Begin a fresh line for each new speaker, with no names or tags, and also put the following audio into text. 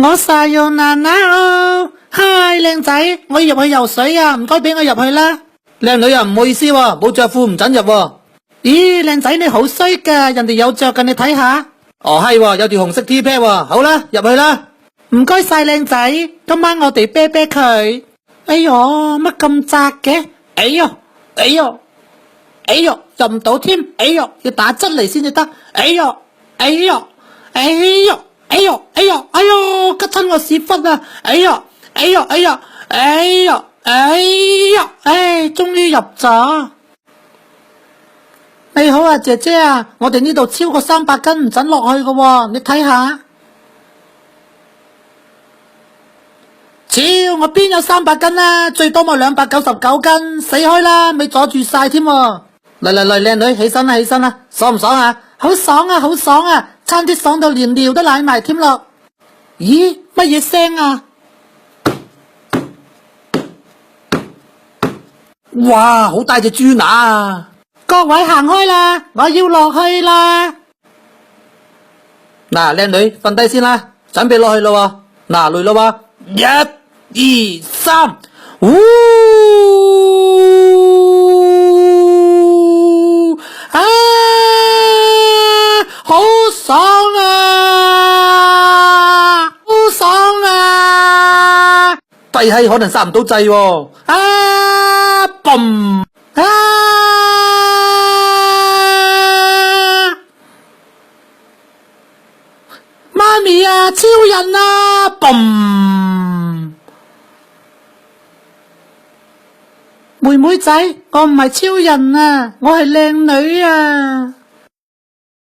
我晒要難啊！嗨，靚仔，我要入去游水啊，唔該俾我入去啦。靚女啊，唔好意思喎，冇着褲唔准入喎。咦，靚仔你好衰噶，人哋有着噶，你睇下。哦係喎，有條紅色 T 恤喎，好啦，入去啦。唔該晒靚仔，今晚我哋啤啤佢。哎唷，乜咁窄嘅？哎唷，哎唷，哎唷，入唔到添，哎唷，要打側嚟先至得。哎唷，哎唷，哎唷。哎唷，哎唷，哎唷，吉親我屎忽啊！哎唷，哎唷，哎唷，哎唷，哎唷，唉，終於入咗。你好啊，姐姐啊，我哋呢度超過300斤唔准落去噶喎，你睇下。超，我邊有300斤啊？最多咪299斤，死開啦，咪阻住晒添喎。嚟嚟嚟，靚女，起身啦，起身啦，爽唔爽啊？好爽啊，好爽啊！差啲爽到連尿都瀨埋添咯。咦，乜嘢聲啊？哇，好大隻豬乸啊！各位行開啦，我要落去啦。嗱，靚女，瞓低先啦，準備落去咯喎。嗱，嚟咯喎，1、2、3，嗚！啊，好爽啊！好爽啊！低閪可能剎唔到掣喎。啊，嘣！啊！媽咪啊，超人啊！嘣！妹妹仔，我唔係超人啊，我係靚女啊！